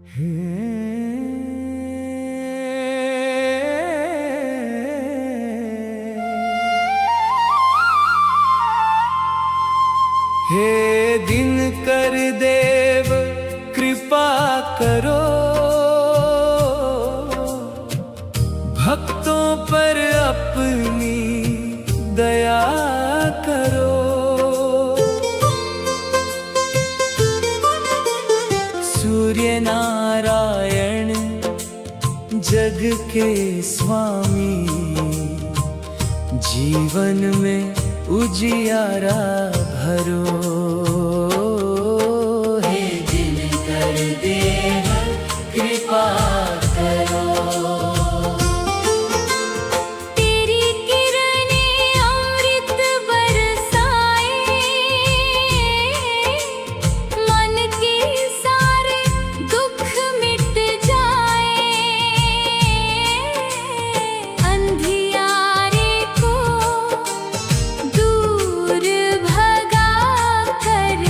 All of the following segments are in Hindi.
हे दिनकर देव कृपा करो, भक्तों पर अपनी दया करो। सूर्य नारायण जग के स्वामी, जीवन में उजियारा भरो। हे दिनकर देव कृपा करो, तेरी किरणें अमृत बरसाए, मन के सारे दुख मिट जाए। अंधियारे को दूर भगा कर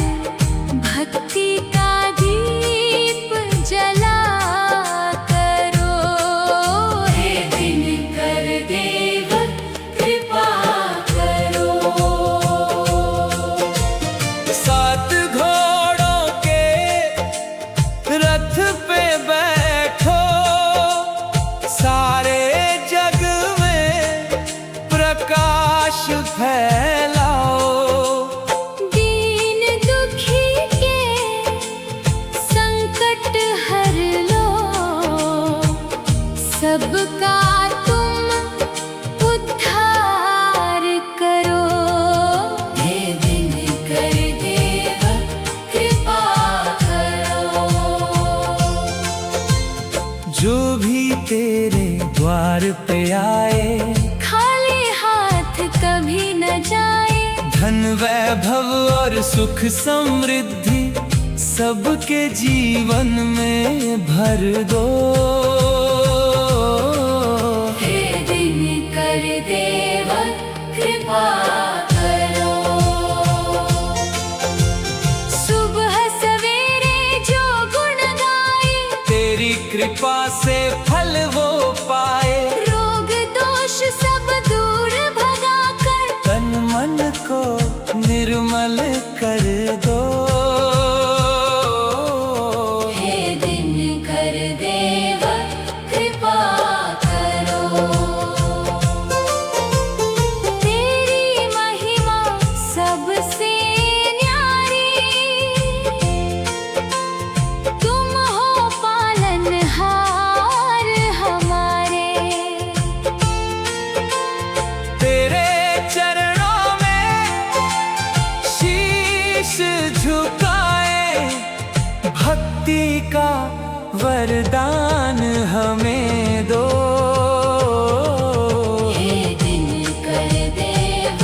भक्ति का दीप जला करो। हे दिनकर देव कृपा करो, सात घोड़ों के रथ पे बैठो, सारे जग में प्रकाश फैलाओ। दीन दुखी के संकट हर लो, सबका तुम उद्धार करो। हे दिनकर देव कृपा करो, जो भी तेरे द्वार पे आए, खाली हाथ कभी न जाए। धन वैभव और सुख समृद्धि सबके जीवन में भर दो। हे दिनकर देव कृपा करो, सुबह सवेरे जो गुण गाए, तेरी कृपा से फल वो पाए। रोग दोष सब दूर भगा कर, तन मन को निर्मल कर दो। हे दिनकर देव कृपा करो, तेरी महिमा सबसे न्यारी, तुम हो पालनहार हमारे। तेरे चरणों में शीश झुकाए, भक्ति का वरदान हमें दो। हे दिनकर देव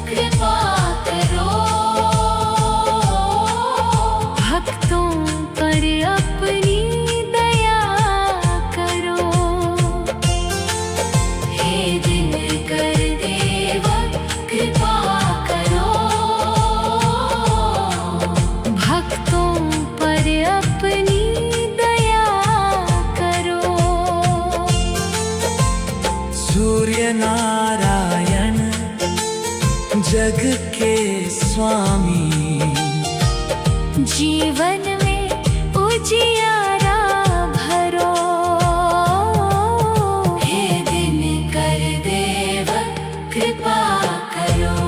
कृपा करो, भक्तों पर अपनी दया करो। हे दिनकर देव कृपा करो, भक्तों पर अपनी दया करो। सूर्य नारायण जग के स्वामी, जीवन में उजियारा भरो। हे दिनकर देव कृपा करो,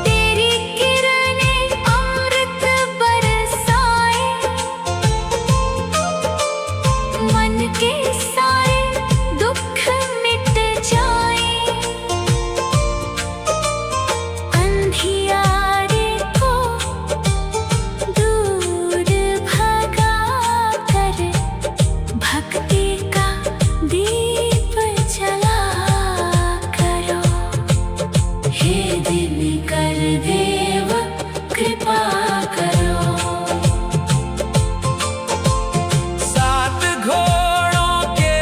तेरी किरणें अमृत बरसाए, मन के सारे दुख मिट जाए। अंधियारे को दूर भगा कर भक्ति का दीप जला करो। हे दिनकर देव कृपा करो, सात घोड़ों के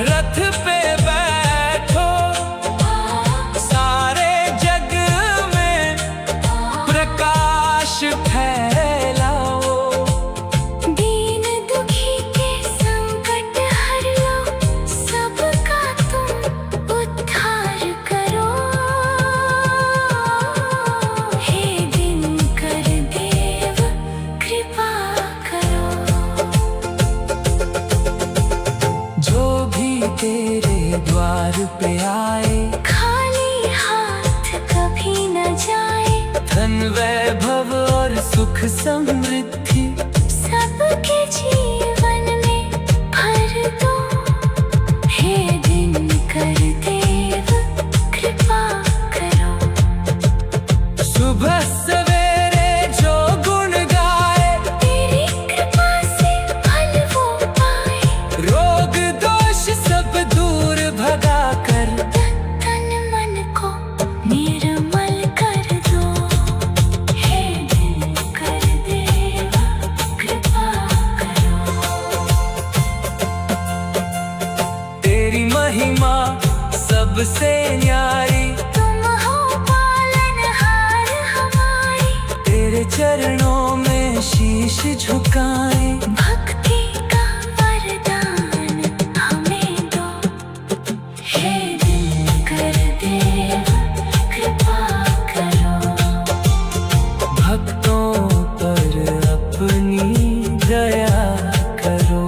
रथ पे बैठो, सारे जग में प्रकाश फैलाओ। वैभव और सुख समृद्धि सबके जीवन में भर दो। हे दिनकर देव कृपा करो। सुबह सवेरे जो गुण गाए, तेरी कृपा से फल वो पाए। रोग दोष सब दूर भगा कर तन मन को निर्मल कर दो। हे दिनकर देव कृपा करो। तेरी महिमा सबसे न्यारी, तुम हो पालनहार हमारी। तेरे चरणों में शीश झुकाए। भक्ति का वरदान हमें दो। हे दिनकर देव कृपा करो। भक्तों पर अपनी दया करो।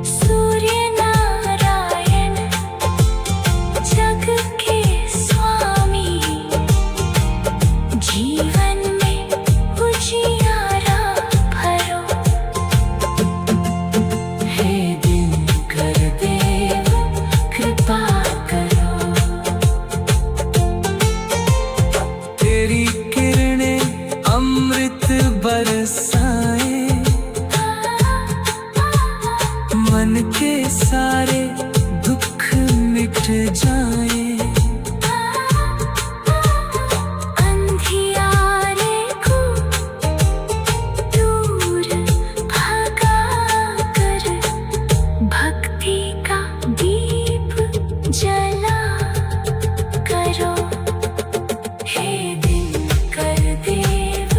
सूर्य नारायण जग के स्वामी, जीवन में उजियारा भरो। हे दिनकर देव कृपा करो। तेरी किरणें अमृत बरसाए, मन के सारे दुख मिट जाए। अंधियारे को दूर भगा कर भक्ति का दीप जला करो। हे दिनकर देव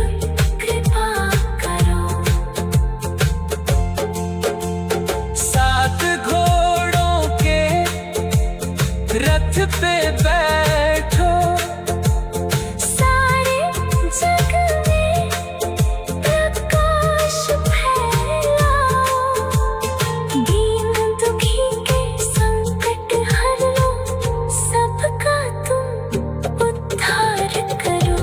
कृपा करो। सात घोड़ों के रथ पे बैठो, सारे जग में प्रकाश फैलाओ। दीन दुखी के संकट हर लो, सबका तुम उद्धार करो।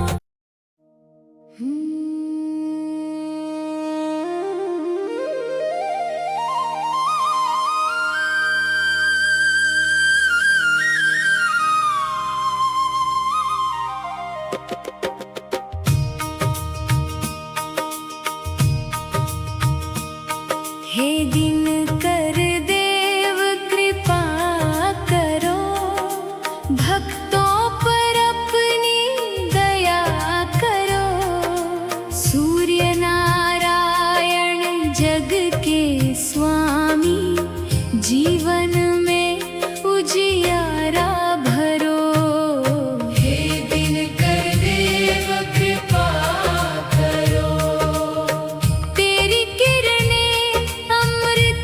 हे दिनकर देव कृपा करो। भक्तों पर अपनी दया करो। सूर्य नारायण जग के स्वामी, जीवन में उजियारा भरो। हे दिनकर देव कृपा करो। तेरी किरणें अमृत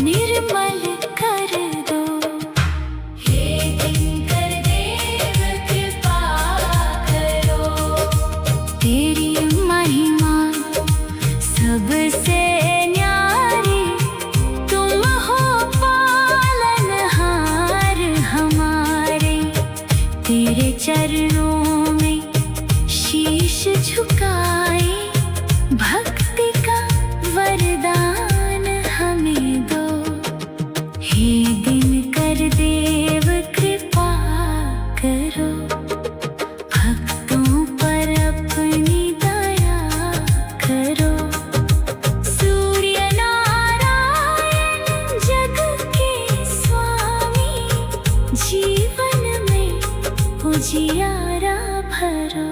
निर्मल कर दो। हे दिनकर देव कृपा करो, तेरी महिमा सबसे न्यारी, तुम हो पालनहार हमारे। तेरे चरणों में शीश झुकाए, भक्ति का वरदान हमें दो। हे दिनकर देव कृपा करो, भक्तों पर अपनी दया करो। सूर्य नारायण जग के स्वामी, जीवन में उजियारा भरो।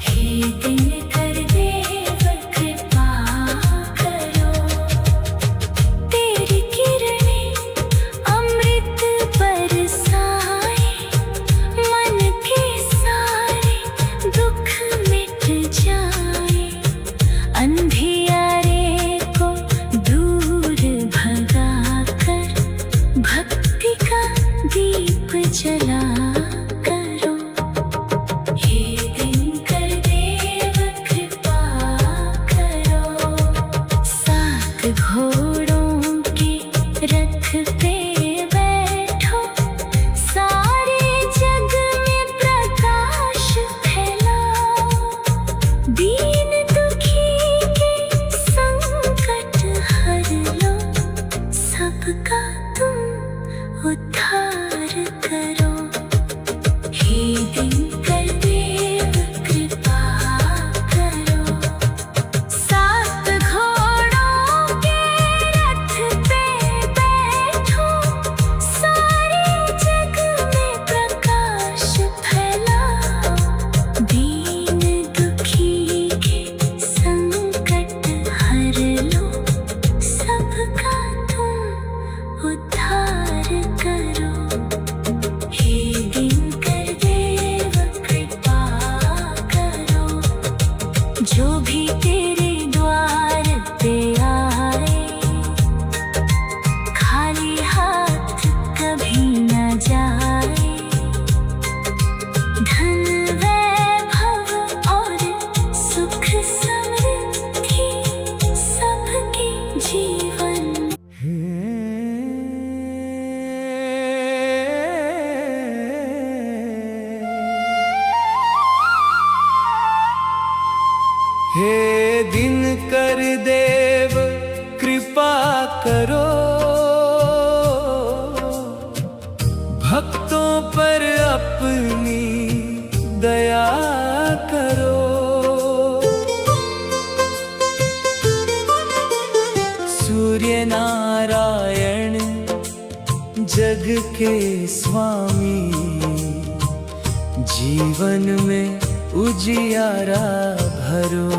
हे दिनकर देव कृपा करो, तेरी किरणें अमृत बरसाए, मन के सारे दुख मिट जाए। अंधियारे को दूर भगाकर, भक्ति का दीप जला करो। हे दिनकर देव कृपा करो, सात घोड़ों के रथ पे बैठो, सारे जग में प्रकाश फैलाओ। दीन दुखी के संकट हर लो, सबका तुम उद्धार करो। हे दिनकर देव कृपा करो, सात घोड़ों के रथ पे बैठो, सारे जग में प्रकाश फैलाओ। दीन दुखी के संकट हर लो, सबका तुम उद्धार करो। हे दिनकर देव कृपा करो, जो भी तेरे द्वार पे आए, खाली हाथ कभी न जाए। धन वैभव और सुख समृद्धि सबके जीवन। हे दिनकर देव कृपा करो, भक्तों पर अपनी दया करो। सूर्य नारायण जग के स्वामी, जीवन में उजियारा भरो।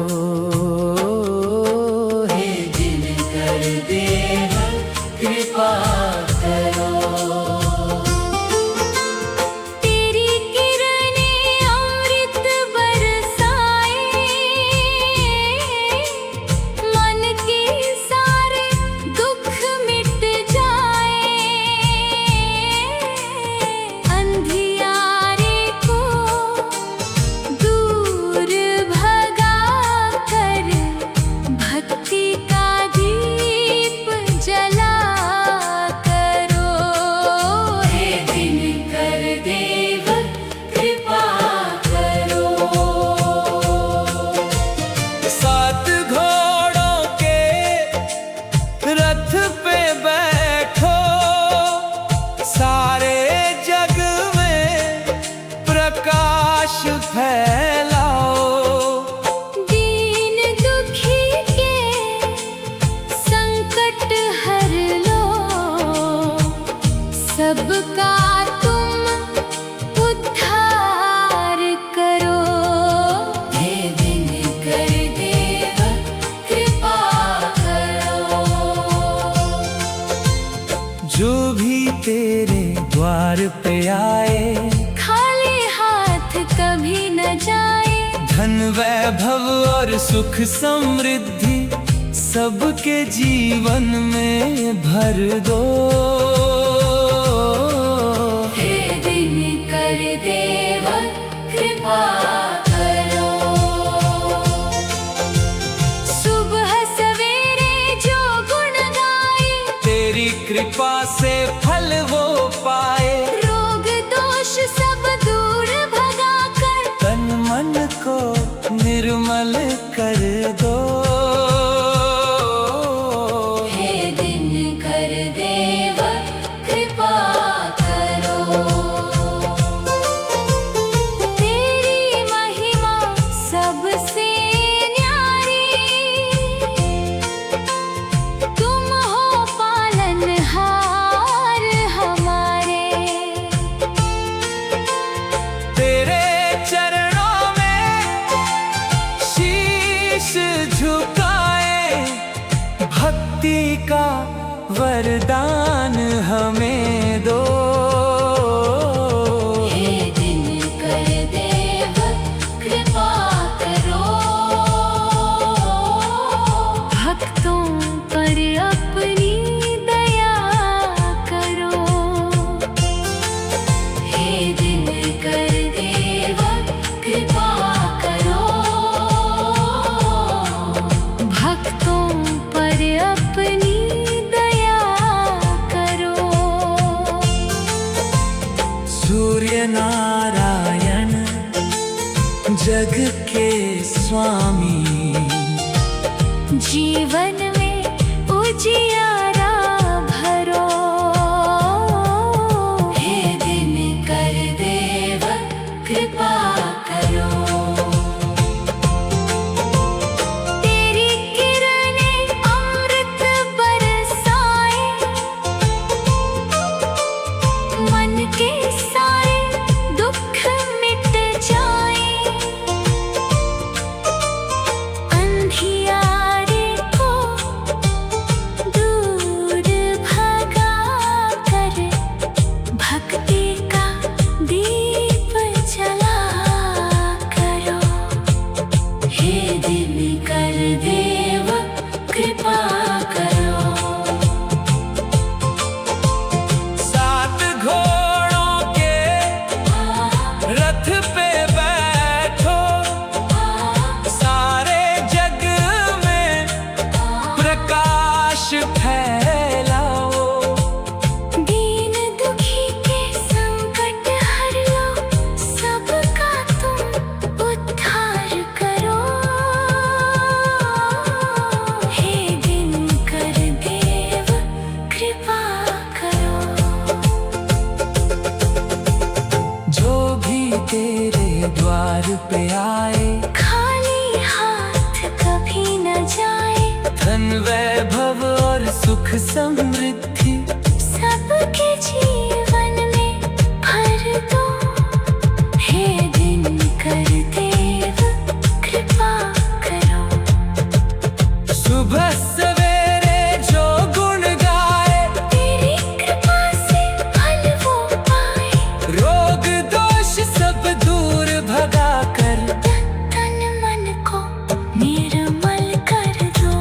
हे दिनकर देव कृपा करो, तेरी किरणें अमृत बरसाए, मन के सारे दुख मिट जाए। अंधियारे को दूर भगाकर, भक्ति का दीप जला करो। हे दिनकर देव कृपा करो, सात घोड़ों के रथ पे बैठो, सारे जग में प्रकाश फैलाओ। दीन दुखी के संकट हर लो, सबका तुम उद्धार करो। हे दिनकर देव कृपा करो, जो भी तेरे द्वार पे आए, खाली हाथ कभी न जाए। धन वैभव और सुख समृद्धि सबके जीवन में भर दो। हे दिनकर देव कृपा करो, सुबह सवेरे जो गुण गाए, तेरी कृपा से फल वो पाए। रोग दोष सब दूर भगा कर, तन मन को निर्मल कर दो। हे दिनकर देव कृपा करो, तेरी महिमा सबसे न्यारी, तुम हो पालनहार हमारे। तेरे चरणों में शीश झुकाए, भक्ति का वरदान हमें दो। हे दिनकर देव कृपा करो, भक्तों पर अपनी दया करो। हे दिनकर देव कृपा करो, भक्तों पर अपनी दया करो। सूर्य नारायण जग के स्वामी, जीवन में उजियारा भरो। हे दिनकर देव कृपा करो, तेरी किरणें अमृत बरसाए, मन के सारे दुख मिट जाए। अंधियारे को दूर भगा कर, भक्ति का दीप जला करो। हे दिनकर देव कृपा करो, सात घोड़ों के रथ पे बैठो, सारे जग में प्रकाश फैलाओ। दीन दुखी के संकट हर लो, सबका तुम उद्धार करो। हे दिनकर देव कृपा करो, जो भी तेरे द्वार पे आए, खाली हाथ कभी न जाए। धन वैभव और सुख समृद्धि सबके जीवन में भर दो। हे दिनकर देव कृपा करो, सुबह सवेरे जो गुण गाए, तेरी कृपा से फल वो पाए। रोग दोष सब दूर भगा कर, तन मन को निर्मल कर दो।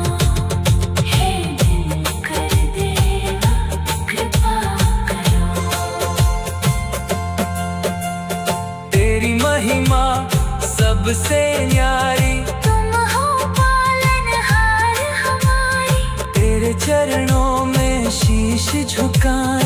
हे दिनकर देव कृपा करो, तेरी महिमा सबसे न्यारी, तुम हो पालनहार हमारे। तेरे चरणों में शीश झुकाए।